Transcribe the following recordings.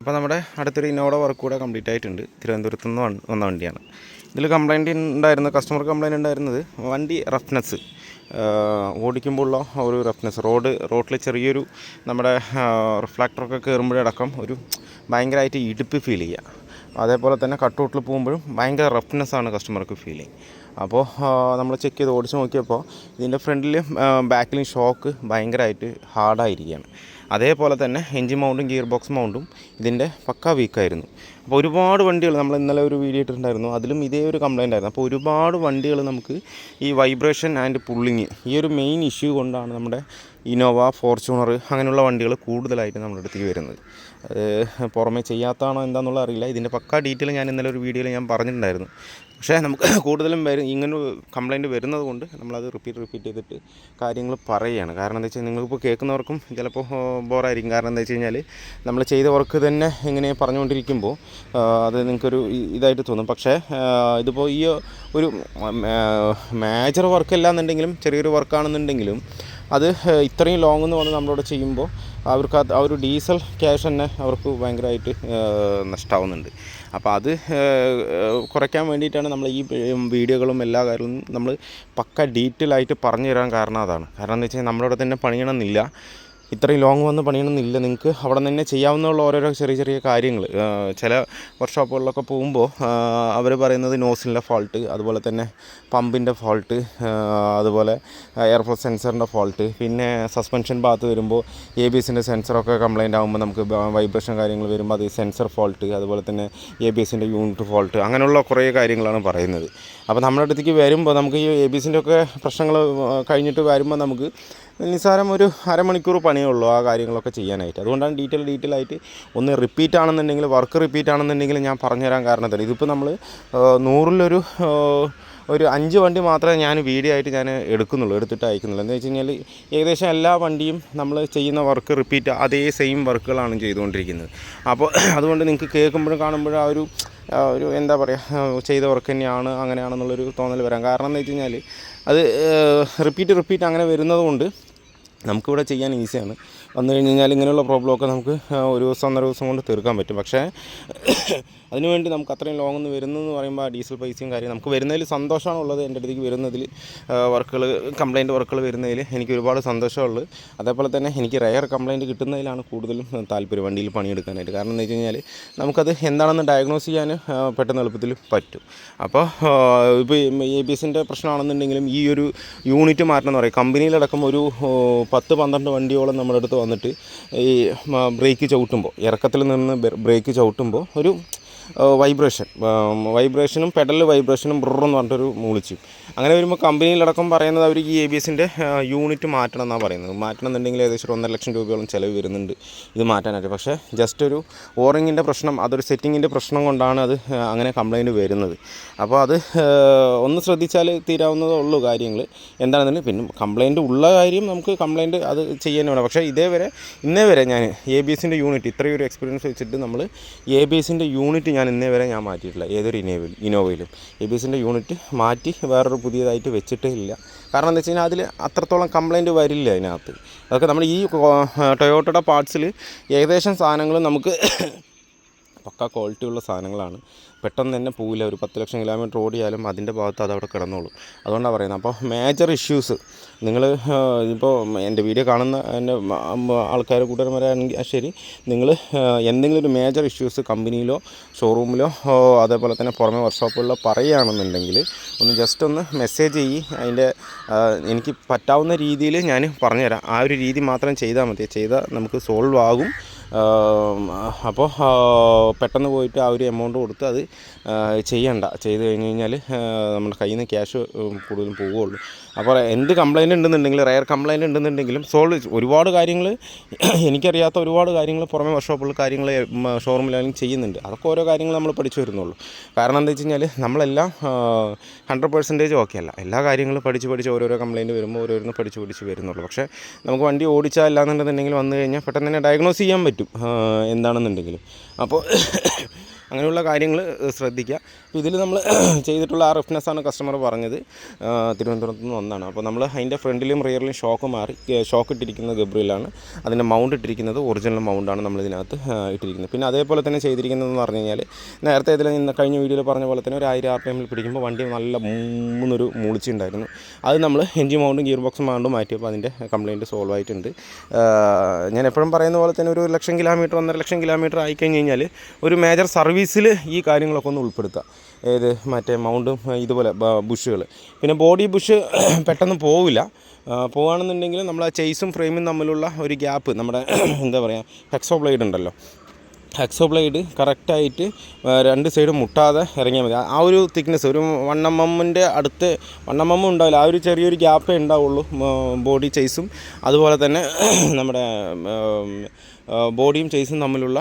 അപ്പോൾ നമ്മുടെ അടുത്തൊരു ഇന്നോവ വർക്ക് കൂടെ കംപ്ലീറ്റ് ആയിട്ടുണ്ട്. തിരുവനന്തപുരത്ത് നിന്ന് വന്ന വണ്ടിയാണ്. ഇതിൽ കംപ്ലൈൻറ്റ് ഉണ്ടായിരുന്നത്, കസ്റ്റമർ കംപ്ലൈൻറ്റ് ഉണ്ടായിരുന്നത് വണ്ടി റഫ്നെസ്, ഓടിക്കുമ്പോഴുള്ള ഒരു റഫ്നെസ്, റോഡിൽ ചെറിയൊരു നമ്മുടെ റിഫ്ലാക്ടറൊക്കെ കയറുമ്പോഴടക്കം ഒരു ഭയങ്കരമായിട്ട് ഇടുപ്പ് ഫീൽ ചെയ്യുക. അതേപോലെ തന്നെ കട്ടൗട്ടിൽ പോകുമ്പോഴും ഭയങ്കര റഫ്നെസ്സാണ് കസ്റ്റമർക്ക് ഫീലിംഗ്. അപ്പോൾ നമ്മൾ ചെക്ക് ചെയ്ത് ഓടിച്ച് നോക്കിയപ്പോൾ ഇതിൻ്റെ ഫ്രണ്ടിലും ബാക്കിലും ഷോക്ക് ഭയങ്കരമായിട്ട് ഹാർഡായിരിക്കുകയാണ്. അതേപോലെ തന്നെ എൻജിൻ മൗണ്ടും ഗിയർ ബോക്സ് മൗണ്ടും ഇതിൻ്റെ പക്കാ വീക്കായിരുന്നു. അപ്പോൾ ഒരുപാട് വണ്ടികൾ, നമ്മൾ ഇന്നലെ ഒരു വീഡിയോ ഇട്ടിട്ടുണ്ടായിരുന്നു, അതിലും ഇതേ ഒരു കംപ്ലൈൻ്റ് ആയിരുന്നു. അപ്പോൾ ഒരുപാട് വണ്ടികൾ നമുക്ക് ഈ വൈബ്രേഷൻ ആൻഡ് പുള്ളിങ്, ഈ ഒരു മെയിൻ ഇഷ്യൂ കൊണ്ടാണ് നമ്മുടെ ഇന്നോവ, ഫോർച്യൂണർ അങ്ങനെയുള്ള വണ്ടികൾ കൂടുതലായിട്ട് നമ്മുടെ അടുത്തേക്ക് വരുന്നത്. പുറമേ ചെയ്യാത്തതാണോ എന്താണെന്നുള്ള അറിയില്ല. ഇതിൻ്റെ പക്കാ ഡീറ്റെയിൽ ഞാൻ ഇന്നലെ ഒരു വീഡിയോയിൽ ഞാൻ പറഞ്ഞിട്ടുണ്ടായിരുന്നു. പക്ഷേ നമുക്ക് കൂടുതലും ഇങ്ങനെ കംപ്ലൈൻറ്റ് വരുന്നത് കൊണ്ട് നമ്മളത് റിപ്പീറ്റ് ചെയ്തിട്ട് കാര്യങ്ങൾ പറയുകയാണ്. കാരണം എന്താ വെച്ചാൽ നിങ്ങളിപ്പോൾ കേൾക്കുന്നവർക്കും ചിലപ്പോൾ ബോറായിരിക്കും. കാരണം എന്താ വെച്ച് കഴിഞ്ഞാൽ നമ്മൾ ചെയ്ത വർക്ക് തന്നെ ഇങ്ങനെ പറഞ്ഞുകൊണ്ടിരിക്കുമ്പോൾ അത് നിങ്ങൾക്കൊരു ഇതായിട്ട് തോന്നും. പക്ഷേ ഇതിപ്പോൾ ഈ ഒരു മേജർ വർക്കല്ല എന്നുണ്ടെങ്കിലും, ചെറിയൊരു വർക്കാണെന്നുണ്ടെങ്കിലും അത് ഇത്രയും ലോങ് എന്ന് പറഞ്ഞ് നമ്മളോട് ചെയ്യുമ്പോൾ അവർക്ക് ആ ഒരു ഡീസൽ ക്യാഷ് തന്നെ അവർക്ക് ഭയങ്കരമായിട്ട് നഷ്ടമാവുന്നുണ്ട്. അപ്പോൾ അത് കുറയ്ക്കാൻ വേണ്ടിയിട്ടാണ് നമ്മൾ ഈ വീഡിയോകളും എല്ലാ കാര്യങ്ങളും നമ്മൾ പക്ക ഡീറ്റെയിൽ ആയിട്ട് പറഞ്ഞു തരാൻ കാരണം അതാണ്. കാരണം എന്താ വെച്ചാൽ നമ്മളവിടെ തന്നെ പണിയണമെന്നില്ല, ഇത്രയും ലോങ് വന്ന് പണിയണമെന്നില്ല. നിങ്ങൾക്ക് അവിടെ തന്നെ ചെയ്യാവുന്ന ഓരോരോ ചെറിയ കാര്യങ്ങൾ. ചില വർക്ക്ഷോപ്പുകളിലൊക്കെ പോകുമ്പോൾ അവർ പറയുന്നത് നോസിലിൻ്റെ ഫോൾട്ട്, അതുപോലെ തന്നെ പമ്പിൻ്റെ ഫോൾട്ട്, അതുപോലെ എയർഫ്ലോ സെൻസറിൻ്റെ ഫോൾട്ട്, പിന്നെ സസ്പെൻഷൻ ഭാഗത്ത് വരുമ്പോൾ ABSൻ്റെ സെൻസറൊക്കെ കംപ്ലൈൻ്റ് ആകുമ്പോൾ നമുക്ക് വൈബ്രേഷൻ കാര്യങ്ങൾ വരുമ്പോൾ അത് സെൻസർ ഫോൾട്ട്, അതുപോലെ തന്നെ ABSൻ്റെ യൂണിറ്റ് ഫോൾട്ട്, അങ്ങനെയുള്ള കുറേ കാര്യങ്ങളാണ് പറയുന്നത്. അപ്പോൾ നമ്മുടെ അടുത്തേക്ക് വരുമ്പോൾ നമുക്ക് ഈ ABSൻ്റെ ഒക്കെ പ്രശ്നങ്ങൾ കഴിഞ്ഞിട്ട് വരുമ്പോൾ നമുക്ക് നിസ്സാരം ഒരു അരമണിക്കൂർ പണിയുള്ളൂ ആ കാര്യങ്ങളൊക്കെ ചെയ്യാനായിട്ട്. അതുകൊണ്ടാണ് ഡീറ്റെയിൽ ആയിട്ട് ഒന്ന് റിപ്പീറ്റ് ആണെന്നുണ്ടെങ്കിൽ, വർക്ക് റിപ്പീറ്റ് ആണെന്നുണ്ടെങ്കിൽ ഞാൻ പറഞ്ഞുതരാൻ കാരണത്തിൽ. ഇതിപ്പോൾ നമ്മൾ 100-ലൊരു 5 വണ്ടി മാത്രമേ ഞാൻ വീഡിയോ ആയിട്ട് ഞാൻ എടുത്തിട്ട് അയക്കുന്നുള്ളൂ. എന്താ വെച്ച് കഴിഞ്ഞാൽ ഏകദേശം എല്ലാ വണ്ടിയും നമ്മൾ ചെയ്യുന്ന വർക്ക് റിപ്പീറ്റ്, അതേ സെയിം വർക്കുകളാണ് ചെയ്തുകൊണ്ടിരിക്കുന്നത്. അപ്പോൾ അതുകൊണ്ട് നിങ്ങൾക്ക് കേൾക്കുമ്പോഴും കാണുമ്പോഴും ആ ഒരു എന്താ പറയുക, ചെയ്ത വർക്ക് തന്നെയാണ് അങ്ങനെയാണെന്നുള്ളൊരു തോന്നൽ വരാം. കാരണം എന്താ വെച്ച് കഴിഞ്ഞാൽ അത് റിപ്പീറ്റ് അങ്ങനെ വരുന്നത് കൊണ്ട് നമുക്കിവിടെ ചെയ്യാൻ ഈസിയാണ്. വന്നു കഴിഞ്ഞ് കഴിഞ്ഞാൽ ഇങ്ങനെയുള്ള പ്രോബ്ലമൊക്കെ നമുക്ക് ഒരു ദിവസം 1.5 ദിവസം കൊണ്ട് തീർക്കാൻ പറ്റും. പക്ഷേ അതിനുവേണ്ടി നമുക്ക് അത്രയും ലോങ് ഒന്ന് വരുന്നതെന്ന് പറയുമ്പോൾ ആ ഡീസൽ പൈസയും കാര്യം നമുക്ക് വരുന്നതിൽ സന്തോഷമാണുള്ളത്. എൻ്റെ അടുത്തേക്ക് വരുന്നതിൽ കംപ്ലൈൻറ്റ് വർക്കുകൾ വരുന്നതിൽ എനിക്ക് ഒരുപാട് സന്തോഷമുള്ളത്. അതേപോലെ തന്നെ എനിക്ക് റെയർ കംപ്ലൈൻറ്റ് കിട്ടുന്നതിലാണ് കൂടുതലും താല്പര്യം വണ്ടിയിൽ പണിയെടുക്കാനായിട്ട്. കാരണം എന്താ വെച്ച് കഴിഞ്ഞാൽ നമുക്കത് എന്താണെന്ന് ഡയഗ്നോസ് ചെയ്യാൻ പെട്ടെന്ന് എളുപ്പത്തിൽ പറ്റും. അപ്പോൾ ഇപ്പോൾ ABSൻ്റെ പ്രശ്നമാണെന്നുണ്ടെങ്കിലും ഈ ഒരു യൂണിറ്റ് മാറ്റണം എന്ന് പറയും. കമ്പനിയിലടക്കം ഒരു 10-12 വണ്ടിയോളം നമ്മുടെ അടുത്ത് വന്നിട്ട് ഈ ബ്രേക്ക് ചവിട്ടുമ്പോൾ, ഇറക്കത്തിൽ നിന്ന് ബ്രേക്ക് ചവിട്ടുമ്പോൾ ഒരു വൈബ്രേഷനും പെഡൽ വൈബ്രേഷനും ബ്രെന്ന് പറഞ്ഞിട്ടൊരു മൂളിച്ചു. അങ്ങനെ വരുമ്പോൾ കമ്പനിയിലടക്കം പറയുന്നത് അവർ ഈ ABSൻ്റെ യൂണിറ്റ് മാറ്റണം എന്നാണ് പറയുന്നത്. മാറ്റണം എന്നുണ്ടെങ്കിൽ ഏകദേശം 1.5 ലക്ഷം രൂപയോളം ചിലവ് വരുന്നുണ്ട് ഇത് മാറ്റാനായിട്ട്. പക്ഷേ ജസ്റ്റ് ഒരു ഓറിങ്ങിൻ്റെ പ്രശ്നം, അതൊരു സെറ്റിങ്ങിൻ്റെ പ്രശ്നം കൊണ്ടാണ് അത് അങ്ങനെ കംപ്ലൈൻറ്റ് വരുന്നത്. അപ്പോൾ അത് ഒന്ന് ശ്രദ്ധിച്ചാൽ തീരാവുന്നതേ ഉള്ളൂ കാര്യങ്ങൾ എന്താണെന്നുണ്ടെങ്കിൽ. പിന്നെ കംപ്ലൈൻറ്റ് ഉള്ള കാര്യം നമുക്ക് കംപ്ലൈൻറ്റ് അത് ചെയ്യാൻ വേണം. പക്ഷേ ഇന്നേ വരെ ഞാൻ ABSൻ്റെ യൂണിറ്റ്, ഇത്രയൊരു എക്സ്പീരിയൻസ് വെച്ചിട്ട് നമ്മൾ ABSൻ്റെ യൂണിറ്റ് ഇന്നേ വരെ ഞാൻ മാറ്റിയിട്ടില്ല. ഏതൊരു ഇന്നോവയിലും ABSൻ്റെ യൂണിറ്റ് മാറ്റി വേറൊരു പുതിയതായിട്ട് വെച്ചിട്ടേ ഇല്ല. കാരണം എന്താ വെച്ച് കഴിഞ്ഞാൽ അതിൽ അത്രത്തോളം കംപ്ലൈൻറ്റ് വരില്ല അതിനകത്ത്. അതൊക്കെ നമ്മൾ ഈ ടൊയോട്ടയുടെ പാർട്സിൽ ഏകദേശം സാധനങ്ങൾ നമുക്ക് പക്കാ ക്വാളിറ്റിയുള്ള സാധനങ്ങളാണ്. പെട്ടെന്ന് തന്നെ പോവില്ല. ഒരു 10 ലക്ഷം കിലോമീറ്റർ ഓടിയാലും അതിൻ്റെ ഭാഗത്ത് അതവിടെ കിടന്നോളും. അതുകൊണ്ടാണ് പറയുന്നത്. അപ്പോൾ മേജർ ഇഷ്യൂസ് നിങ്ങൾ ഇപ്പോൾ എൻ്റെ വീഡിയോ കാണുന്ന എൻ്റെ ആൾക്കാർ കൂട്ടുകാരന്മാരാണെങ്കിൽ ശരി, നിങ്ങൾ എന്തെങ്കിലും ഒരു മേജർ ഇഷ്യൂസ് കമ്പനിയിലോ ഷോറൂമിലോ അതേപോലെ തന്നെ പുറമെ വർക്ക്ഷോപ്പുകളിലോ പറയുകയാണെന്നുണ്ടെങ്കിൽ ഒന്ന് ജസ്റ്റ് ഒന്ന് മെസ്സേജ് ചെയ്യ്. അതിൻ്റെ എനിക്ക് പറ്റാവുന്ന രീതിയിൽ ഞാൻ പറഞ്ഞുതരാം. ആ ഒരു രീതി മാത്രം ചെയ്താൽ മതി. ചെയ്താൽ നമുക്ക് സോൾവ് ആകും. അപ്പോൾ പെട്ടെന്ന് പോയിട്ട് ആ ഒരു എമൗണ്ട് കൊടുത്ത് അത് ചെയ്ത് കഴിഞ്ഞ് കഴിഞ്ഞാൽ നമ്മുടെ കയ്യിൽ നിന്ന് ക്യാഷ് കൂടുതലും പോവുകയുള്ളൂ. അപ്പോൾ എന്ത് കംപ്ലൈൻറ്റ് ഉണ്ടെന്നുണ്ടെങ്കിലും, റയർ കംപ്ലൈൻറ്റ് ഉണ്ടെന്നുണ്ടെങ്കിലും ഒരുപാട് കാര്യങ്ങൾ, എനിക്കറിയാത്ത ഒരുപാട് കാര്യങ്ങൾ പുറമെ വർക്ക്ഷോപ്പുള്ള കാര്യങ്ങൾ ഷോറൂമിലാണെങ്കിൽ ചെയ്യുന്നുണ്ട്. അതൊക്കെ ഓരോ കാര്യങ്ങൾ നമ്മൾ പഠിച്ചു വരുന്നുള്ളൂ. കാരണം എന്താ വെച്ച് കഴിഞ്ഞാൽ നമ്മളെല്ലാം 100% ഓക്കെ അല്ല. എല്ലാ കാര്യങ്ങളും പഠിച്ച് ഓരോരോ കംപ്ലൈൻറ്റ് വരുമ്പോൾ ഓരോരുന്ന് പഠിച്ച് വരുന്നുള്ളൂ. പക്ഷേ നമുക്ക് വണ്ടി ഓടിച്ചാൽ അല്ലാന്നുണ്ടെന്നുണ്ടെങ്കിൽ വന്നു കഴിഞ്ഞാൽ പെട്ടെന്ന് തന്നെ ഡയഗ്നോസ് ചെയ്യാൻ പറ്റും. പറ്റും എന്താണെന്നുണ്ടെങ്കിലും. അപ്പോൾ അങ്ങനെയുള്ള കാര്യങ്ങൾ ശ്രദ്ധിക്കുക. അപ്പോൾ ഇതിൽ നമ്മൾ ചെയ്തിട്ടുള്ള ആ റഫ്നെസ്സാണ് കസ്റ്റമർ പറഞ്ഞത് തിരുവനന്തപുരത്ത് നിന്ന് ഒന്നാണ്. അപ്പോൾ നമ്മൾ അതിൻ്റെ ഫ്രണ്ടിലും റിയറിലും ഷോക്ക് മാറി ഷോക്ക് ഇട്ടിരിക്കുന്നത് ഗബ്രിയിലാണ്. അതിൻ്റെ മൗണ്ട് ഇട്ടിരിക്കുന്നത് ഒറിജിനൽ മൗണ്ടാണ് നമ്മളിതിനകത്ത് ഇട്ടിരിക്കുന്നത്. പിന്നെ അതേപോലെ തന്നെ ചെയ്തിരിക്കുന്നതെന്ന് പറഞ്ഞു കഴിഞ്ഞാൽ നേരത്തെ ഇതിൽ കഴിഞ്ഞ വീഡിയോയിൽ പറഞ്ഞ പോലെ തന്നെ ഒരു 1000 RPM പിടിക്കുമ്പോൾ വണ്ടി നല്ല മൂന്നൊരു മൂളിച്ചുണ്ടായിരുന്നു. അത് നമ്മൾ എൻജിൻ മൗണ്ടും ഗിയർ ബോക്സ് മൗണ്ടും മാറ്റിയപ്പോൾ അതിൻ്റെ കംപ്ലയിൻറ്റ് സോൾവ് ആയിട്ടുണ്ട്. ഞാൻ എപ്പോഴും പറയുന്ന പോലെ തന്നെ ഒരു 1,00,000 കിലോമീറ്റർ 1.5 ലക്ഷം കിലോമീറ്റർ ആയിക്കഴിഞ്ഞ് കഴിഞ്ഞാൽ ഒരു മേജർ സർവീസിൽ ഈ കാര്യങ്ങളൊക്കെ ഒന്ന് ഉൾപ്പെടുത്തുക. ഏത് മറ്റേ മൗണ്ടും ഇതുപോലെ ബുഷുകൾ. പിന്നെ ബോഡി ബുഷ് പെട്ടെന്ന് പോവില്ല. പോകുകയാണെന്നുണ്ടെങ്കിൽ നമ്മൾ ആ ചെയ്സും ഫ്രെയിമും തമ്മിലുള്ള ഒരു ഗ്യാപ്പ് നമ്മുടെ എന്താ പറയുക ഹെക്സോ ബ്ലേഡ് ഉണ്ടല്ലോ, ഹെക്സോ ബ്ലേഡ് കറക്റ്റായിട്ട് 2 സൈഡും മുട്ടാതെ ഇറങ്ങിയാൽ മതി. ആ ഒരു തിക്നെസ് ഒരു 1 mm അടുത്ത് 1 mm ഉണ്ടാവില്ല. ആ ഒരു ചെറിയൊരു ഗ്യാപ്പേ ഉണ്ടാവുള്ളൂ ബോഡി ചെയ്സും അതുപോലെ തന്നെ നമ്മുടെ ബോഡിയും ചെയ്സും തമ്മിലുള്ള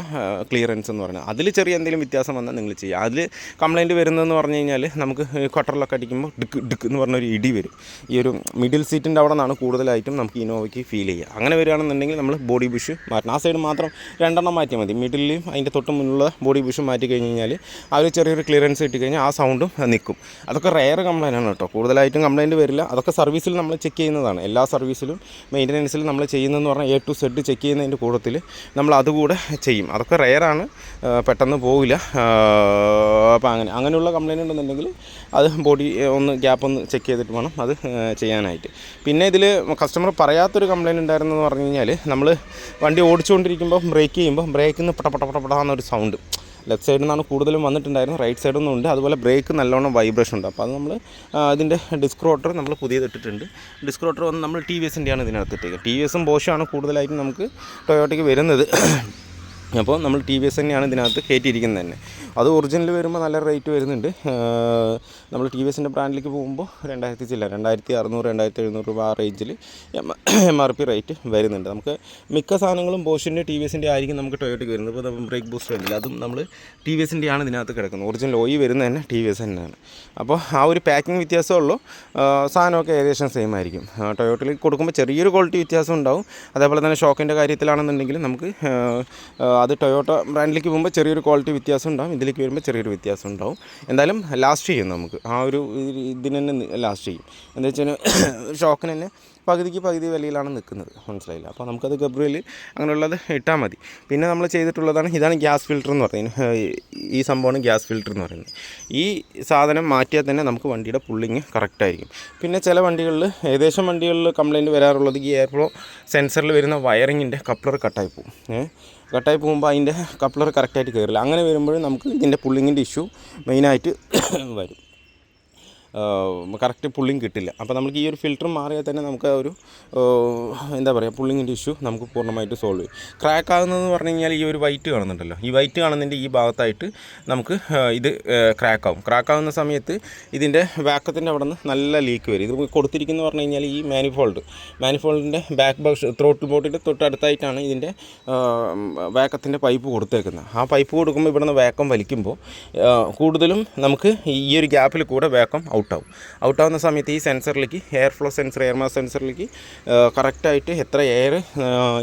ക്ലിയറൻസ് എന്ന് പറഞ്ഞാൽ അതിൽ ചെറിയ എന്തെങ്കിലും വ്യത്യാസം വന്നാൽ നിങ്ങൾ ചെയ്യുക. അതിൽ കംപ്ലയിൻറ്റ് വരുന്നതെന്ന് പറഞ്ഞു കഴിഞ്ഞാൽ നമുക്ക് കട്ടറിലൊക്കെ അടിക്കുമ്പോൾ ഡിക്ക് ഡിക്ക് എന്ന് പറഞ്ഞൊരു ഇടി വരും. ഈ ഒരു മിഡിൽ സീറ്റിൻ്റെ അവിടെ നിന്നാണ് കൂടുതലായിട്ടും നമുക്ക് ഇന്നോവയ്ക്ക് ഫീൽ ചെയ്യുക. അങ്ങനെ വരികയാണെന്നുണ്ടെങ്കിൽ നമ്മൾ ബോഡി ബുഷ് മാറ്റണം. ആ സൈഡ് മാത്രം 2 എണ്ണം മാറ്റിയാൽ മതി. മിഡിലും അതിൻ്റെ തൊട്ട് മുന്നിലുള്ള ബോഡി ബുഷും മാറ്റി കഴിഞ്ഞ് കഴിഞ്ഞാൽ ആ ഒരു ചെറിയൊരു ക്ലിയറൻസ് കിട്ടിക്കഴിഞ്ഞാൽ ആ സൗണ്ടും നിൽക്കും. അതൊക്കെ റെയർ കംപ്ലയിൻ്റ് ആണ് കേട്ടോ, കൂടുതലായിട്ടും കംപ്ലയിൻറ്റ് വരില്ല. അതൊക്കെ സർവീസിൽ നമ്മൾ ചെക്ക് ചെയ്യുന്നതാണ്. എല്ലാ സർവീസിലും മെയിൻ്റനൻസിലും നമ്മൾ ചെയ്യുന്നതെന്ന് പറഞ്ഞാൽ A to Z ചെക്ക് ചെയ്യുന്നതിൻ്റെ കൂട്ടത്തിൽ നമ്മൾ അതുകൂടെ ചെയ്യും. അതൊക്കെ റെയറാണ്, പെട്ടെന്ന് പോവില്ല. അപ്പോൾ അങ്ങനെയുള്ള കംപ്ലയിൻ്റ് ഉണ്ടെന്നുണ്ടെങ്കിൽ അത് ബോഡി ഒന്ന് ഗ്യാപ്പ് ഒന്ന് ചെക്ക് ചെയ്തിട്ട് വേണം അത് ചെയ്യാനായിട്ട്. പിന്നെ ഇതിൽ കസ്റ്റമർ പറയാത്തൊരു കംപ്ലയിൻ്റ് ഉണ്ടായിരുന്നെന്ന് പറഞ്ഞു കഴിഞ്ഞാൽ നമ്മൾ വണ്ടി ഓടിച്ചുകൊണ്ടിരിക്കുമ്പോൾ ബ്രേക്ക് ചെയ്യുമ്പോൾ ബ്രേക്കിൽ നിന്ന് പടപടപടപടാന്നൊരു സൗണ്ട് ലെഫ്റ്റ് സൈഡിൽ നിന്നാണ് കൂടുതലും വന്നിട്ടുണ്ടായിരുന്നു. റൈറ്റ് സൈഡിൽ നിന്നും ഉണ്ട്. അതുപോലെ ബ്രേക്ക് നല്ലോണം വൈബ്രേഷൻ ഉണ്ട്. അപ്പോൾ അത് നമ്മൾ ഇതിൻ്റെ ഡിസ്ക് റോട്ടർ നമ്മൾ പുതിയത് ഇട്ടിട്ടുണ്ട്. ഡിസ്ക് റോട്ടർ വന്ന് നമ്മൾ TVSൻ്റെയാണ് ഇതിനകത്ത് ഇട്ടേക്കുക. TVSും ബോഷുമാണ് കൂടുതലായിട്ടും നമുക്ക് ടൊയോട്ടയ്ക്ക് വരുന്നത്. അപ്പോൾ നമ്മൾ TVS തന്നെയാണ് ഇതിനകത്ത് കയറ്റിയിരിക്കുന്നത് തന്നെ. അത് ഒറിജിനൽ വരുമ്പോൾ നല്ല റേറ്റ് വരുന്നുണ്ട്. നമ്മൾ TVSൻ്റെ ബ്രാൻഡിലേക്ക് പോകുമ്പോൾ 2000 ചില്ല 2600 2700 രൂപ ആ റേഞ്ചിൽ MRP റേറ്റ് വരുന്നുണ്ട്. നമുക്ക് മിക്ക സാധനങ്ങളും ബോഷിൻ്റെ TVSൻ്റെ ആയിരിക്കും നമുക്ക് ടൊയോട്ടയ്ക്ക് വരുന്നത്. ഇപ്പോൾ നമ്മൾ ബ്രേക്ക് ബൂസ്റ്റർ ഉണ്ടല്ലോ, അതും നമ്മൾ TVSൻ്റെയാണ് ഇതിനകത്ത് കിടക്കുന്നത്. ഒറിജിനൽ ഓയി വരുന്നത് തന്നെ TVS തന്നെയാണ്. അപ്പോൾ ആ ഒരു പാക്കിംഗ് വ്യത്യാസമുള്ളൂ, സാധനമൊക്കെ ഏകദേശം സെയിം ആയിരിക്കും. ടൊയോട്ടയിലേക്ക് കൊടുക്കുമ്പോൾ ചെറിയൊരു ക്വാളിറ്റി വ്യത്യാസം ഉണ്ടാവും. അതേപോലെ തന്നെ ഷോക്കിൻ്റെ കാര്യത്തിലാണെന്നുണ്ടെങ്കിൽ നമുക്ക് അത് ടൊയോട്ട ബ്രാൻഡിലേക്ക് പോകുമ്പോൾ ചെറിയൊരു ക്വാളിറ്റി വ്യത്യാസം ഉണ്ടാവും, ഇതിലേക്ക് വരുമ്പോൾ ചെറിയൊരു വ്യത്യാസം ഉണ്ടാവും. എന്തായാലും ലാസ്റ്റ് ചെയ്യും, നമുക്ക് ആ ഒരു ഇതിന് തന്നെ ലാസ്റ്റ് ചെയ്യും. എന്താ വെച്ചാൽ ഷോക്കിന് തന്നെ പകുതി വിലയിലാണ് നിൽക്കുന്നത്, മനസ്സിലായില്ല. അപ്പോൾ നമുക്കത് ഗബ്രിയിൽ അങ്ങനെയുള്ളത് ഇട്ടാൽ മതി. പിന്നെ നമ്മൾ ചെയ്തിട്ടുള്ളതാണ് ഇതാണ് ഗ്യാസ് ഫിൽറ്റർ എന്ന് പറയുന്നത്. ഈ സംഭവമാണ് ഗ്യാസ് ഫിൽറ്റർ എന്ന് പറയുന്നത്. ഈ സാധനം മാറ്റിയാൽ തന്നെ നമുക്ക് വണ്ടിയുടെ പുള്ളിങ് കറക്റ്റായിരിക്കും. പിന്നെ ചില വണ്ടികളിൽ ഏകദേശം വണ്ടികളിൽ കംപ്ലയിൻറ്റ് വരാറുള്ളത് ഈ എയർ ഫ്ലോ സെൻസറിൽ വരുന്ന വയറിങ്ങിൻ്റെ കപ്ലർ കട്ടായി പോകും. കട്ടായി പോകുമ്പോൾ അതിൻ്റെ കപ്ലർ കറക്റ്റായിട്ട് കയറില്ല. അങ്ങനെ വരുമ്പോൾ നമുക്ക് ഇതിൻ്റെ പുള്ളിങ്ങിൻ്റെ ഇഷ്യൂ മെയിനായിട്ട് വരും. കറക്റ്റ് പുള്ളിങ് കിട്ടില്ല. അപ്പോൾ നമുക്ക് ഈ ഒരു ഫിൽറ്റർ മാറിയാൽ തന്നെ നമുക്ക് ഒരു എന്താ പറയുക പുള്ളിങ്ങിൻ്റെ ഇഷ്യൂ നമുക്ക് പൂർണ്ണമായിട്ട് സോൾവ് ചെയ്യും. ക്രാക്ക് ആകുന്നതെന്ന് പറഞ്ഞു കഴിഞ്ഞാൽ ഈ ഒരു വൈറ്റ് കാണുന്നുണ്ടല്ലോ, ഈ വൈറ്റ് കാണുന്നതിൻ്റെ ഈ ഭാഗത്തായിട്ട് നമുക്ക് ഇത് ക്രാക്കാവും. ക്രാക്കാവുന്ന സമയത്ത് ഇതിൻ്റെ വാക്കത്തിൻ്റെ അവിടെ നിന്ന് നല്ല ലീക്ക് വരും. ഇത് കൊടുത്തിരിക്കുന്നത് പറഞ്ഞു കഴിഞ്ഞാൽ ഈ മാനിഫോൾഡിൻ്റെ ബാക്ക് ബോക്സ് ത്രോട്ടിൽ ബോട്ടിൻ്റെ തൊട്ടടുത്തായിട്ടാണ് ഇതിൻ്റെ വാക്കത്തിൻ്റെ പൈപ്പ് കൊടുത്തേക്കുന്നത്. ആ പൈപ്പ് കൊടുക്കുമ്പോൾ ഇവിടെ നിന്ന് വാക്കം വലിക്കുമ്പോൾ കൂടുതലും നമുക്ക് ഈ ഒരു ഗ്യാപ്പിൽ കൂടെ വാക്കം ഔട്ടാവുന്ന സമയത്ത് ഈ സെൻസറിലേക്ക് air flow sensor air mass സെൻസറിലേക്ക് കറക്റ്റായിട്ട് എത്ര എയർ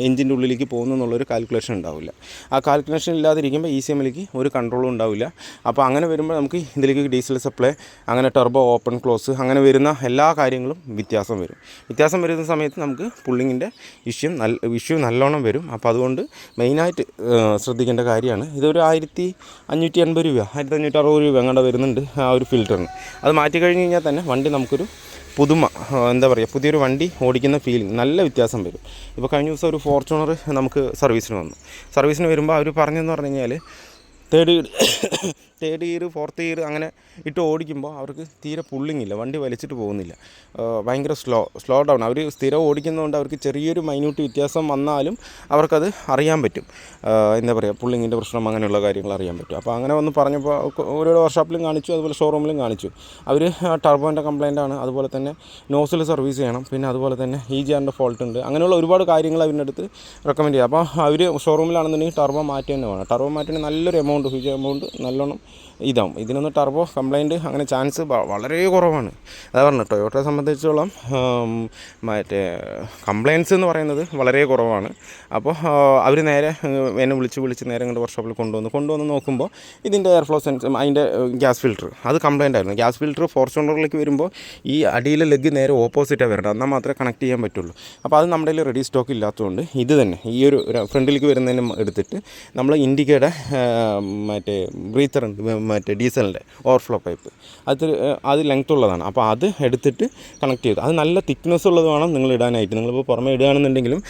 എഞ്ചിൻ്റെ ഉള്ളിലേക്ക് പോകുന്നു എന്നുള്ളൊരു കാൽക്കുലേഷൻ ഉണ്ടാവില്ല. ആ കാൽക്കുലേഷൻ ഇല്ലാതിരിക്കുമ്പോൾ ECMലേക്ക് ഒരു കൺട്രോളും ഉണ്ടാവില്ല. അപ്പോൾ അങ്ങനെ വരുമ്പോൾ നമുക്ക് ഇതിലേക്ക് ഡീസൽ സപ്ലൈ അങ്ങനെ ടെർബോ ഓപ്പൺ ക്ലോസ് അങ്ങനെ വരുന്ന എല്ലാ കാര്യങ്ങളും വ്യത്യാസം വരുന്ന സമയത്ത് നമുക്ക് പുള്ളിങ്ങിൻ്റെ ഇഷ്യൂ നല്ലോണം വരും. അപ്പോൾ അതുകൊണ്ട് മെയിനായിട്ട് ശ്രദ്ധിക്കേണ്ട കാര്യമാണ്. ഇതൊരു 1580 രൂപ 1560 രൂപ അങ്ങോട്ട് വരുന്നുണ്ട് ആ ഒരു ഫിൽറ്ററിന്. അത് മാറ്റി കഴിഞ്ഞ് കഴിഞ്ഞാൽ തന്നെ വണ്ടി നമുക്കൊരു പുതുമ എന്താ പറയുക പുതിയൊരു വണ്ടി ഓടിക്കുന്ന ഫീലിംഗ് നല്ല വ്യത്യാസം വരും. ഇപ്പോൾ കഴിഞ്ഞ ദിവസം ഒരു ഫോർച്യൂണർ നമുക്ക് സർവീസിന് വരുമ്പോൾ അവർ പറഞ്ഞതെന്ന് പറഞ്ഞു കഴിഞ്ഞാൽ തേർഡ് ഗിയർ ഫോർത്ത് ഗിയർ അങ്ങനെ ഇട്ട് ഓടിക്കുമ്പോൾ അവർക്ക് തീരെ പുള്ളിങ്ങില്ല, വണ്ടി വലിച്ചിട്ട് പോകുന്നില്ല, ഭയങ്കര സ്ലോ ഡൗൺ. അവർ സ്ഥിരം ഓടിക്കുന്നതുകൊണ്ട് അവർക്ക് ചെറിയൊരു മൈന്യൂട്ട് വ്യത്യാസം വന്നാലും അവർക്കത് അറിയാൻ പറ്റും. എന്താ പറയുക പുള്ളിങ്ങിൻ്റെ പ്രശ്നം അങ്ങനെയുള്ള കാര്യങ്ങൾ അറിയാൻ പറ്റും. അപ്പോൾ അങ്ങനെ ഒന്ന് പറഞ്ഞപ്പോൾ ഓരോ വർക്ക്ഷോപ്പിലും കാണിച്ചു, അതുപോലെ ഷോറൂമിലും കാണിച്ചു. അവർ ടർബോൻ്റെ കംപ്ലയിൻ്റ് ആണ്, അതുപോലെ തന്നെ നോസിൽ സർവീസ് ചെയ്യണം, പിന്നെ അതുപോലെ തന്നെ EGR ഫോൾട്ട് ഉണ്ട്, അങ്ങനെയുള്ള ഒരുപാട് കാര്യങ്ങൾ അവരുടെ അടുത്ത് റെക്കമെൻഡ് ചെയ്യുക. അപ്പോൾ അവർ ഷോറൂമിലാണെന്നുണ്ടെങ്കിൽ ടർബോ മാറ്റി തന്നെ വേണം. ടർബോ മാറ്റിന് നല്ലൊരു എമൗണ്ട് എമൗണ്ട് നല്ലോണം ഇതാവും. ഇതിനൊന്ന് ടർബോ കംപ്ലൈൻറ്റ് അങ്ങനെ ചാൻസ് വളരെ കുറവാണ്. അതാ പറഞ്ഞത് ടൊയോട്ടയെ സംബന്ധിച്ചോളം മറ്റേ കംപ്ലയിൻസ് എന്ന് പറയുന്നത് വളരെ കുറവാണ്. അപ്പോൾ അവർ നേരെ എന്നെ വിളിച്ച് നേരെ ഇങ്ങോട്ട് വർക്ക്ഷോപ്പിൽ കൊണ്ടുവന്ന് നോക്കുമ്പോൾ ഇതിൻ്റെ എയർ ഫ്ലോ സെൻസ് അതിൻ്റെ ഗ്യാസ് ഫിൽറ്റർ അത് കംപ്ലയിൻ്റ് ആയിരുന്നു. ഗ്യാസ് ഫിൽറ്റർ ഫോർച്യൂണറിലേക്ക് വരുമ്പോൾ ഈ അടിയിലെ ലെഗ് നേരെ ഓപ്പോസിറ്റാണ് വരേണ്ടത്, എന്നാൽ മാത്രമേ കണക്ട് ചെയ്യാൻ പറ്റുള്ളൂ. അപ്പോൾ അത് നമ്മുടെ കയ്യിൽ റെഡി സ്റ്റോക്ക് ഇല്ലാത്തതുകൊണ്ട് ഇത് തന്നെ ഈ ഒരു ഫ്രണ്ടിലേക്ക് വരുന്നതിനും എടുത്തിട്ട് നമ്മൾ ഇൻഡിക്കയുടെ മറ്റേ ബ്രീത്തർ ഉണ്ട്, മറ്റേ ഡീസലിൻ്റെ ഓവർഫ്ലോ പൈപ്പ് അത് ലെങ്ത് ഉള്ളതാണ്. അപ്പോൾ അത് എടുത്തിട്ട് കണക്ട് ചെയ്തു. അത് നല്ല തിക്നെസ് ഉള്ളത് വേണം നിങ്ങൾ ഇടാനായിട്ട്. നിങ്ങളിപ്പോൾ പുറമേ ഇടുകയാണെന്നുണ്ടെങ്കിലും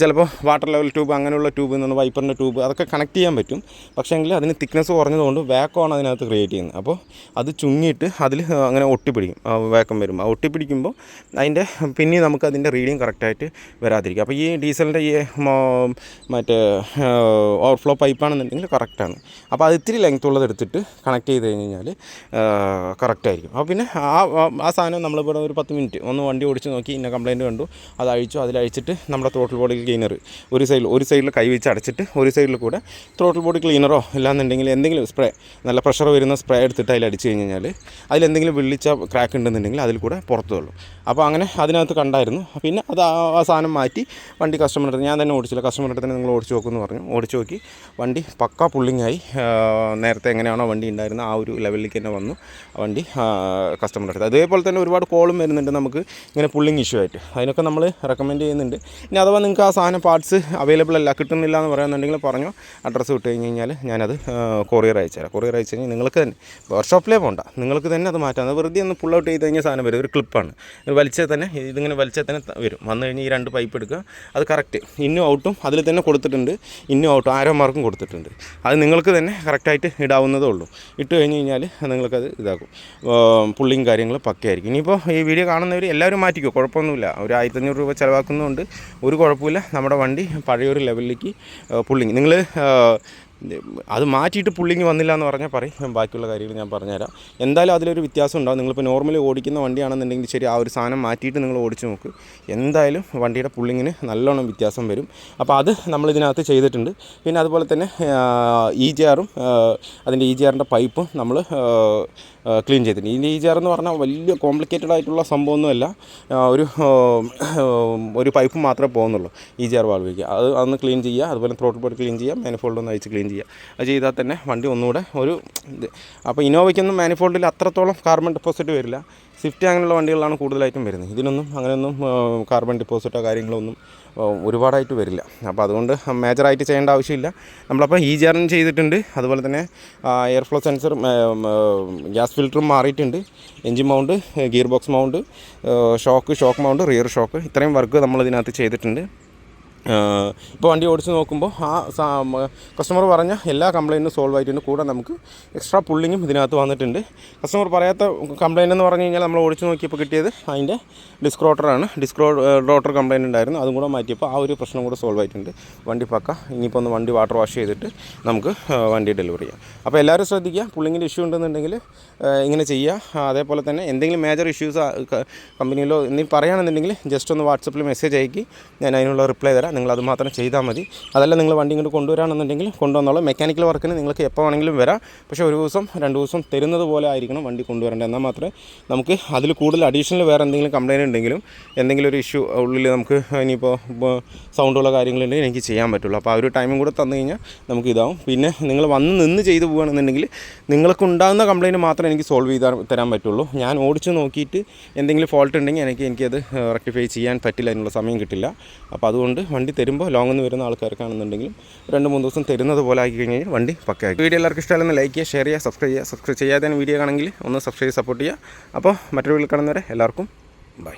ചിലപ്പോൾ വാട്ടർ ലെവൽ ട്യൂബ് അങ്ങനെയുള്ള ട്യൂബ് എന്ന് വൈപ്പറിൻ്റെ ട്യൂബ് അതൊക്കെ കണക്ട് ചെയ്യാൻ പറ്റും. പക്ഷേങ്കിൽ അതിന് തിക്നെസ് കുറഞ്ഞതുകൊണ്ട് വാക്കമാണ് അതിനകത്ത് ക്രിയേറ്റ് ചെയ്യുന്നത്. അപ്പോൾ അത് ചുങ്ങിയിട്ട് അതിൽ അങ്ങനെ ഒട്ടിപ്പിടിക്കും. വാക്കം വരും. ആ ഒട്ടിപ്പിടിക്കുമ്പോൾ അതിൻ്റെ പിന്നെ നമുക്ക് അതിൻ്റെ റീഡിങ് കറക്റ്റായിട്ട് വരാതിരിക്കും. അപ്പോൾ ഈ ഡീസലിൻ്റെ ഈ മറ്റേ ഓവർഫ്ലോ പൈപ്പാണെന്നുണ്ടെങ്കിൽ കറക്റ്റാണ്. അപ്പോൾ അത് ഇത്തിരി ലെങ്ത് ഉള്ളത് എടുത്തിട്ട് കണക്ട് ചെയ്ത് കഴിഞ്ഞാൽ കറക്റ്റായിരിക്കും. അപ്പോൾ പിന്നെ ആ സാധനം നമ്മളിവിടെ ഒരു 10 മിനിറ്റ് ഒന്ന് വണ്ടി ഓടിച്ച് നോക്കി ഇന്ന കംപ്ലയിൻറ്റ് കണ്ടു, അത് അഴിച്ചു. അതിലഴിച്ചിട്ട് നമ്മുടെ ത്രോട്ടിൽ ബോഡി ക്ലീനർ ഒരു സൈഡിൽ കൈ വെച്ച് അടച്ചിട്ട് ഒരു സൈഡിൽ കൂടെ ത്രോട്ടിൽ ബോഡി ക്ലീനറോ ഇല്ലാന്നുണ്ടെങ്കിൽ എന്തെങ്കിലും സ്പ്രേ നല്ല പ്രഷർ വരുന്ന സ്പ്രേ എടുത്തിട്ട് അതിൽ അടിച്ച് കഴിഞ്ഞാൽ അതിലെന്തെങ്കിലും വിള്ളിച്ച ക്രാക്ക് ഉണ്ടെന്നുണ്ടെങ്കിൽ അതിൽ കൂടെ പുറത്തു വരും. അപ്പോൾ അങ്ങനെ അതിനകത്ത് കണ്ടായിരുന്നു. പിന്നെ അത് ആ സാധനം മാറ്റി വണ്ടി കസ്റ്റമറിൻ്റെ അടുത്ത് ഞാൻ തന്നെ ഓടിച്ചില്ല, കസ്റ്റമറിൻ്റെ അടുത്ത് തന്നെ നിങ്ങൾ ഓടിച്ച് നോക്കുമെന്ന് പറഞ്ഞു. ഓടിച്ച് നോക്കി വണ്ടി പക്കാ പുള്ളിങ്ങായി. നേരത്തെ എങ്ങനെയാണോ വണ്ടി ഉണ്ടായിരുന്നത് ആ ഒരു ലെവലിലേക്ക് തന്നെ വന്നു വണ്ടി കസ്റ്റമറുടെ അടുത്ത്. അതേപോലെ തന്നെ ഒരുപാട് കോളും വരുന്നുണ്ട് നമുക്ക് ഇങ്ങനെ പുള്ളിങ് ഇഷ്യൂ ആയിട്ട്. അതിനൊക്കെ നമ്മൾ റെക്കമെൻഡ് ചെയ്യുന്നുണ്ട്. ഇനി അഥവാ നിങ്ങൾക്ക് ആ സാധനം പാർട്സ് അവൈലബിൾ അല്ല, കിട്ടുന്നില്ല എന്ന് പറയുന്നുണ്ടെങ്കിൽ പറഞ്ഞോ, അഡ്രസ്സ് വിട്ട് കഴിഞ്ഞ് കഴിഞ്ഞാൽ ഞാനത് കൊറിയർ അയച്ചുതരാം. കൊറിയർ അയച്ചു കഴിഞ്ഞാൽ നിങ്ങൾക്ക് തന്നെ വർക്ക്ഷോപ്പിലേ പോകണ്ട, നിങ്ങൾക്ക് തന്നെ അത് മാറ്റാം. അത് വെറുതെ ഒന്ന് പുൾ ഔട്ട് ചെയ്ത് കഴിഞ്ഞാൽ സാധനം വരും. ഒരു ക്ലിപ്പാണ്, വലിച്ചാൽ തന്നെ ഇതിങ്ങനെ വലിച്ചാൽ തന്നെ വരും. വന്നു കഴിഞ്ഞ് ഈ 2 പൈപ്പ് എടുക്കുക, അത് കറക്റ്റ് ഇന്നും ഔട്ടും അതിൽ തന്നെ കൊടുത്തിട്ടുണ്ട്. ഇന്നും ഔട്ടും ആരോ മാർക്കും കൊടുത്തിട്ടുണ്ട്. അത് നിങ്ങൾക്ക് തന്നെ കറക്റ്റായിട്ട് ഇടാവുന്നതേ ഉള്ളൂ. ഇട്ട് കഴിഞ്ഞ് കഴിഞ്ഞാൽ നിങ്ങൾക്കത് ഇതാക്കും. പുള്ളിയും കാര്യങ്ങൾ പക്കയായിരിക്കും. ഇനിയിപ്പോൾ ഈ വീഡിയോ കാണുന്നവർ എല്ലാവരും മാറ്റിക്കോ, കുഴപ്പമൊന്നുമില്ല. ഒരു 1500 രൂപ ചിലവാക്കുന്നതുകൊണ്ട് ഒരു കുഴപ്പമില്ല. നമ്മുടെ വണ്ടി പഴയൊരു ലെവലിലേക്ക് പുള്ളിങ് നിങ്ങൾ അത് മാറ്റിയിട്ട് പുള്ളിങ് വന്നില്ല എന്ന് പറഞ്ഞാൽ പറയും. ബാക്കിയുള്ള കാര്യങ്ങൾ ഞാൻ പറഞ്ഞുതരാം. എന്തായാലും അതിലൊരു വ്യത്യാസം ഉണ്ടാകും. നിങ്ങളിപ്പോൾ നോർമലി ഓടിക്കുന്ന വണ്ടിയാണെന്നുണ്ടെങ്കിൽ ശരി, ആ ഒരു സാധനം മാറ്റിയിട്ട് നിങ്ങൾ ഓടിച്ച് നോക്ക്. എന്തായാലും വണ്ടിയുടെ പുള്ളിങ്ങിന് നല്ലോണം വ്യത്യാസം വരും. അപ്പോൾ അത് നമ്മളിതിനകത്ത് ചെയ്തിട്ടുണ്ട്. പിന്നെ അതുപോലെ തന്നെ EGR അതിൻ്റെ EGRൻ്റെ പൈപ്പും നമ്മൾ ക്ലീൻ ചെയ്തിട്ടുണ്ട്. ഈ EGR എന്ന് പറഞ്ഞാൽ വലിയ കോംപ്ലിക്കേറ്റഡ് ആയിട്ടുള്ള സംഭവമൊന്നുമല്ല. ഒരു പൈപ്പ് മാത്രമേ പോകുന്നുള്ളൂ EGR വാൾവിലേക്ക്. അത് അന്ന് ക്ലീൻ ചെയ്യുക. അതുപോലെ ത്രോട്ടിൽ ബോഡി ക്ലീൻ ചെയ്യുക, മാനിഫോൾഡ് ഒന്ന് അയച്ച് ക്ലീൻ ചെയ്യുക. അത് ചെയ്താൽ തന്നെ വണ്ടി ഒന്നുകൂടെ ഒരു ഇത്. അപ്പോൾ ഇന്നോവയ്ക്കൊന്നും മാനിഫോൾഡിൽ അത്രത്തോളം കാർബൺ ഡെപ്പോസിറ്റ് വരില്ല. സ്വിഫ്റ്റ് അങ്ങനെയുള്ള വണ്ടികളാണ് കൂടുതലായിട്ടും വരുന്നത്. ഇതിനൊന്നും അങ്ങനെയൊന്നും കാർബൺ ഡെപ്പോസിറ്റോ കാര്യങ്ങളൊന്നും ഒരുപാടായിട്ട് വരില്ല. അപ്പോൾ അതുകൊണ്ട് മേജറായിട്ട് ചെയ്യേണ്ട ആവശ്യമില്ല. നമ്മളപ്പോൾ EGR ചെയ്തിട്ടുണ്ട്. അതുപോലെ തന്നെ എയർ ഫ്ലോ സെൻസർ, ഗ്യാസ് ഫിൽറ്ററും മാറിയിട്ടുണ്ട്. Engine mount, gear box mount, shock mount, rear shock, ഇത്രയും വർക്ക് നമ്മളിതിനകത്ത് ചെയ്തിട്ടുണ്ട്. ഇപ്പോൾ വണ്ടി ഓടിച്ച് നോക്കുമ്പോൾ കസ്റ്റമർ പറഞ്ഞ എല്ലാ കംപ്ലയിൻറ്റും സോൾവ് ആയിട്ടുണ്ട്. കൂടെ നമുക്ക് എക്സ്ട്രാ പുള്ളിങ്ങും ഇതിനകത്ത് വന്നിട്ടുണ്ട്. കസ്റ്റമർ പറയാത്ത കംപ്ലയിൻ്റ് എന്ന് പറഞ്ഞു കഴിഞ്ഞാൽ നമ്മൾ ഓടിച്ച് നോക്കിയപ്പോൾ കിട്ടിയത് അതിൻ്റെ ഡിസ്ക് റോട്ടർ കംപ്ലയിൻ്റ് ഉണ്ടായിരുന്നു. അതും കൂടെ മാറ്റിയപ്പോൾ ആ ഒരു പ്രശ്നം കൂടെ സോൾവ് ആയിട്ടുണ്ട്. വണ്ടി പക്ക. ഇനിയിപ്പോൾ ഒന്ന് വണ്ടി വാട്ടർ വാഷ് ചെയ്തിട്ട് നമുക്ക് വണ്ടി ഡെലിവറി ചെയ്യാം. അപ്പോൾ എല്ലാവരും ശ്രദ്ധിക്കുക, പുള്ളിങ്ങിൻ്റെ ഇഷ്യൂ ഉണ്ടെന്നുണ്ടെങ്കിൽ ഇങ്ങനെ ചെയ്യുക. അതേപോലെ തന്നെ എന്തെങ്കിലും മേജർ ഇഷ്യൂസ് കമ്പനിയിലോ എന്തെങ്കിലും പറയുകയാണെന്നുണ്ടെങ്കിൽ ജസ്റ്റ് ഒന്ന് വാട്സപ്പിൽ മെസ്സേജ് അയക്കി, ഞാൻ അതിനുള്ള റിപ്ലൈ തരാം. നിങ്ങളത് മാത്രം ചെയ്താൽ മതി. അതല്ല നിങ്ങൾ വണ്ടി ഇങ്ങോട്ട് കൊണ്ടുവരാണെന്നുണ്ടെങ്കിൽ കൊണ്ടുവന്നോളാം. മെക്കാനിക്കൽ വർക്കിന് നിങ്ങൾക്ക് എപ്പോൾ വേണമെങ്കിലും വരാം. പക്ഷേ 1 ദിവസം 2 ദിവസം തരുന്നത് പോലെ ആയിരിക്കണം വണ്ടി കൊണ്ടുവരേണ്ടത്. എന്നാൽ മാത്രമേ നമുക്ക് അതിൽ കൂടുതൽ അഡീഷണൽ വേറെ എന്തെങ്കിലും കംപ്ലയിൻറ്റ് ഉണ്ടെങ്കിലും എന്തെങ്കിലും ഒരു ഇഷ്യൂ ഉള്ളിൽ നമുക്ക് ഇനിയിപ്പോൾ സൗണ്ടുള്ള കാര്യങ്ങളുണ്ടെങ്കിൽ എനിക്ക് ചെയ്യാൻ പറ്റുള്ളൂ. അപ്പോൾ ആ ഒരു ടൈമും കൂടെ തന്നു കഴിഞ്ഞാൽ നമുക്ക് ഇതാവും. പിന്നെ നിങ്ങൾ വന്ന് നിന്ന് ചെയ്തു പോകുകയാണെന്നുണ്ടെങ്കിൽ നിങ്ങൾക്കുണ്ടാകുന്ന കംപ്ലയിൻറ്റ് മാത്രമേ എനിക്ക് സോൾവ് തരാൻ പറ്റുള്ളൂ. ഞാൻ ഓടിച്ച് നോക്കിയിട്ട് എന്തെങ്കിലും ഫോൾട്ട് ഉണ്ടെങ്കിൽ എനിക്കത് റെക്ടിഫൈ ചെയ്യാൻ പറ്റില്ല, അതിനുള്ള സമയം കിട്ടില്ല. അപ്പോൾ അതുകൊണ്ട് വണ്ടി തരുമ്പോൾ ലോങ്ങിൽ നിന്ന് വരുന്ന ആൾക്കാർക്കാണെന്നുണ്ടെങ്കിലും 2-3 ദിവസം തരുന്നത് പോലെ ആക്കി കഴിഞ്ഞാൽ വണ്ടി പക്കയാക്കി. വീഡിയോ എല്ലാവർക്കും ഇഷ്ടമല്ലെന്ന് ലൈക്ക് ചെയ്യുക, ഷെയർ ചെയ്യുക, സബ്സ്ക്രൈബ് ചെയ്യാതെ വീഡിയോ ആണെങ്കിൽ ഒന്ന് സബ്സ്ക്രൈബ് സപ്പോർട്ട് ചെയ്യുക. അപ്പോൾ മറ്റൊരു വീഡിയോയിൽ കാണുന്നവരെ എല്ലാവർക്കും ബൈ.